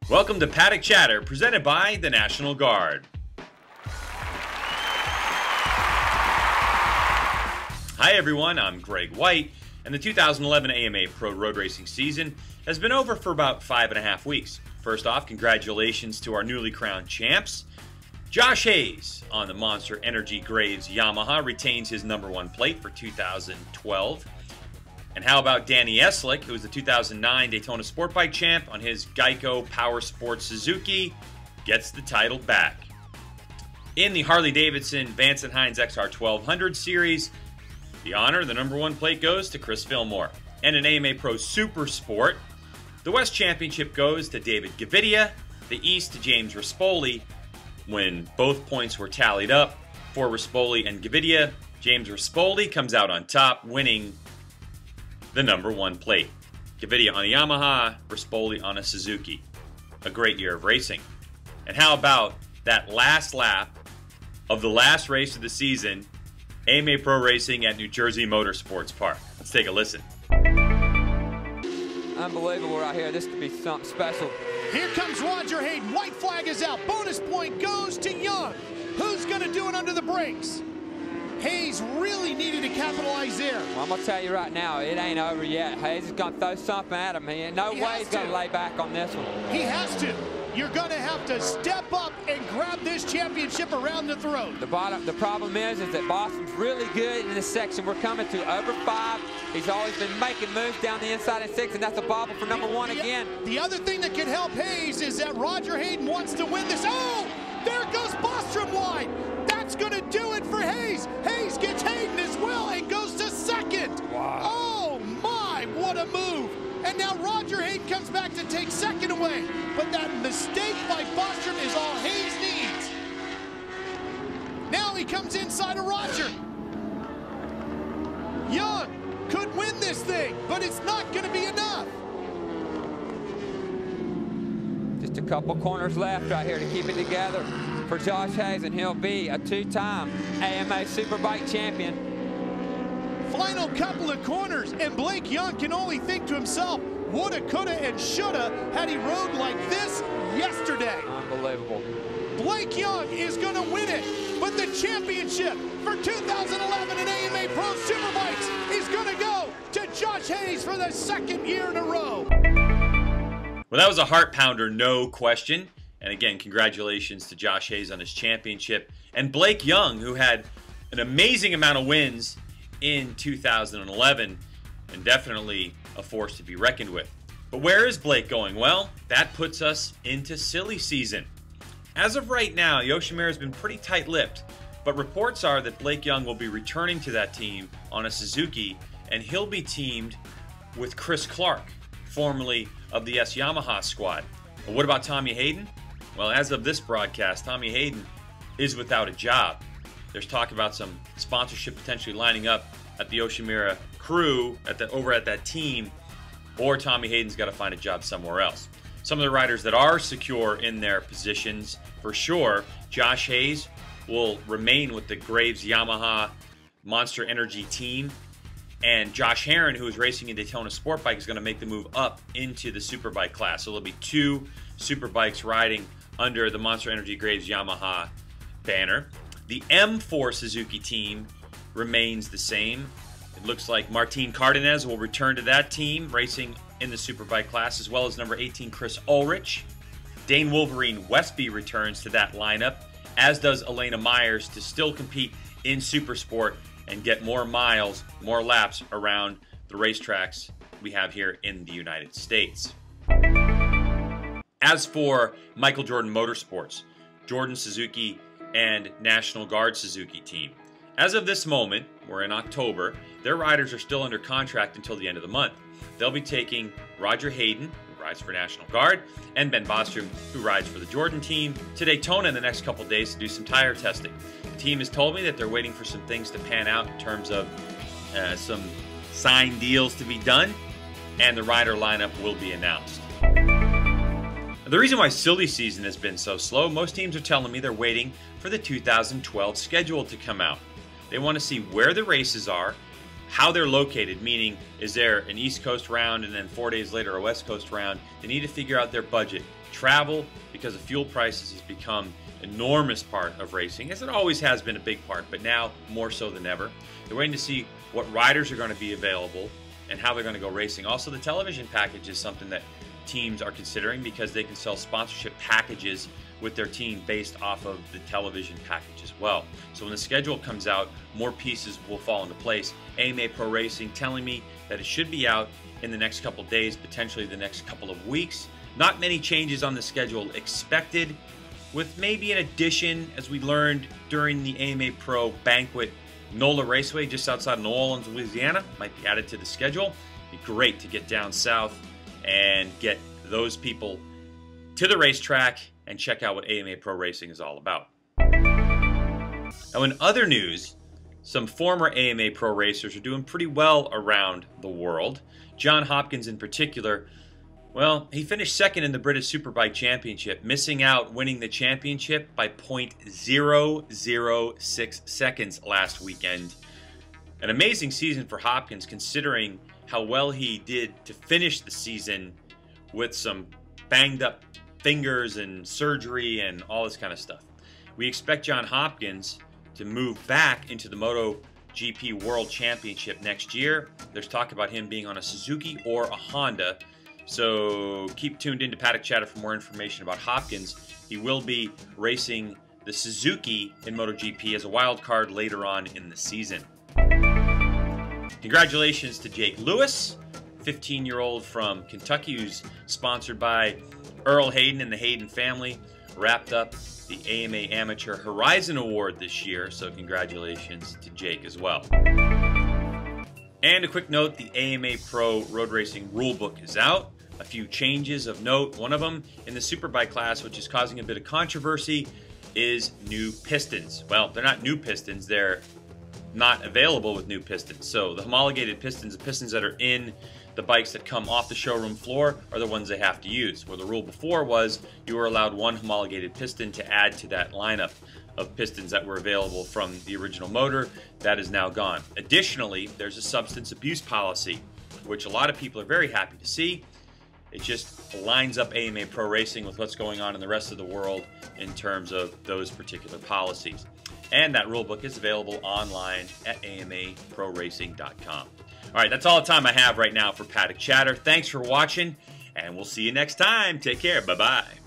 Welcome to Paddock Chatter, presented by the National Guard. Hi everyone, I'm Greg White, and the 2011 AMA Pro Road Racing season has been over for about 5.5 weeks. First off, congratulations to our newly crowned champs. Josh Hayes on the Monster Energy Graves Yamaha retains his #1 plate for 2012. And how about Danny Eslick, who was the 2009 Daytona Sport Bike champ on his Geico Power Sports Suzuki, gets the title back. In the Harley-Davidson Vance & Hines XR 1200 series, the honor, the #1 plate goes to Chris Fillmore. And in AMA Pro Super Sport, the West Championship goes to David Gavidia, the East to James Rispoli. When both points were tallied up for Rispoli and Gavidia, James Rispoli comes out on top, winning the #1 plate. Gavidia on a Yamaha, Rispoli on a Suzuki. A great year of racing. And how about that last lap of the last race of the season, AMA Pro Racing at New Jersey Motorsports Park? Let's take a listen. Unbelievable right here. This could be something special. Here comes Roger Hayden. White flag is out. Bonus point goes to Young. Who's going to do it under the brakes? Hayes really needed to capitalize there. Well, I'm going to tell you right now, it ain't over yet. Hayes is going to throw something at him. No way he's going to lay back on this one. He has to. You're going to have to step up and grab this championship around the throat. The problem is that Boston's really good in this section. We're coming to over 5. He's always been making moves down the inside in 6, and that's a bobble for #1 again. The other thing that can help Hayes is that Roger Hayden wants to win this. Oh, there goes Bostrom wide. That's going to do it for Hayes. Hayes gets Hayden as well and goes to 2nd. Wow. Oh, my, what a move. And now Roger Hayden comes back to take 2nd away. But that mistake by Bostrom is all Hayes needs. Now he comes inside of Roger. Young could win this thing, but it's not going to be enough. Just a couple corners left right here to keep it together for Josh Hayes, and he'll be a 2-time AMA Superbike champion. Final couple of corners, and Blake Young can only think to himself, woulda, coulda, and shoulda had he rode like this yesterday. Unbelievable. Blake Young is going to win it, but the championship for 2011 in AMA Pro Superbikes is going to go to Josh Hayes for the 2nd year in a row. Well, that was a heart pounder, no question. And again, congratulations to Josh Hayes on his championship. And Blake Young, who had an amazing amount of wins in 2011, and definitely a force to be reckoned with. But where is Blake going? Well, that puts us into silly season. As of right now, Yoshimura has been pretty tight-lipped, but reports are that Blake Young will be returning to that team on a Suzuki, and he'll be teamed with Chris Clark, formerly of the S Yamaha squad. But what about Tommy Hayden? Well, as of this broadcast, Tommy Hayden is without a job. There's talk about some sponsorship potentially lining up at the Yoshimura crew over at that team, or Tommy Hayden's got to find a job somewhere else. Some of the riders that are secure in their positions, for sure, Josh Hayes will remain with the Graves Yamaha Monster Energy team, and Josh Herron, who is racing in Daytona Sport Bike, is going to make the move up into the Superbike class. So there'll be 2 Superbikes riding under the Monster Energy Graves Yamaha banner. The M4 Suzuki team remains the same. It looks like Martin Cardenas will return to that team, racing in the Superbike class, as well as number 18, Chris Ulrich. Dane Wolverine Westby returns to that lineup, as does Elena Myers, to still compete in Supersport and get more miles, more laps around the racetracks we have here in the United States. As for Michael Jordan Motorsports, Jordan Suzuki and National Guard Suzuki team, as of this moment, we're in October, their riders are still under contract until the end of the month. They'll be taking Roger Hayden, who rides for National Guard, and Ben Bostrom, who rides for the Jordan team, to Daytona in the next couple days to do some tire testing. The team has told me that they're waiting for some things to pan out in terms of some signed deals to be done, and the rider lineup will be announced. The reason why silly season has been so slow, most teams are telling me they're waiting for the 2012 schedule to come out. They want to see where the races are, how they're located, meaning is there an East Coast round and then 4 days later a West Coast round. They need to figure out their budget, travel, because the fuel prices has become an enormous part of racing, as it always has been a big part, but now more so than ever. They're waiting to see what riders are going to be available and how they're going to go racing. Also, the television package is something that teams are considering, because they can sell sponsorship packages with their team based off of the television package as well. So when the schedule comes out, more pieces will fall into place. AMA Pro Racing telling me that it should be out in the next couple of days, potentially the next couple of weeks. Not many changes on the schedule expected, with maybe an addition, as we learned during the AMA Pro Banquet. NOLA Raceway just outside New Orleans, Louisiana might be added to the schedule. It'd be great to get down south and get those people to the racetrack and check out what AMA Pro Racing is all about. Now, in other news, some former AMA Pro racers are doing pretty well around the world. John Hopkins in particular, well, he finished second in the British Superbike Championship, missing out winning the championship by 0.006 seconds last weekend. An amazing season for Hopkins, considering how well he did to finish the season with some banged up fingers and surgery and all this kind of stuff. We expect John Hopkins to move back into the MotoGP World Championship next year. There's talk about him being on a Suzuki or a Honda. So keep tuned into Paddock Chatter for more information about Hopkins. He will be racing the Suzuki in MotoGP as a wild card later on in the season. Congratulations to Jake Lewis, 15-year-old from Kentucky, who's sponsored by Earl Hayden and the Hayden family. Wrapped up the AMA Amateur Horizon Award this year, so congratulations to Jake as well. And a quick note, the AMA Pro Road Racing Rulebook is out. A few changes of note. One of them in the Superbike class, which is causing a bit of controversy, is new pistons. Well, they're not new pistons, they're not available with new pistons. So the homologated pistons, the pistons that are in the bikes that come off the showroom floor, are the ones they have to use. Where the rule before was you were allowed one homologated piston to add to that lineup of pistons that were available from the original motor. That is now gone. Additionally, there's a substance abuse policy, which a lot of people are very happy to see. It just lines up AMA Pro Racing with what's going on in the rest of the world in terms of those particular policies. And that rulebook is available online at amaproracing.com. All right, that's all the time I have right now for Paddock Chatter. Thanks for watching, and we'll see you next time. Take care. Bye-bye.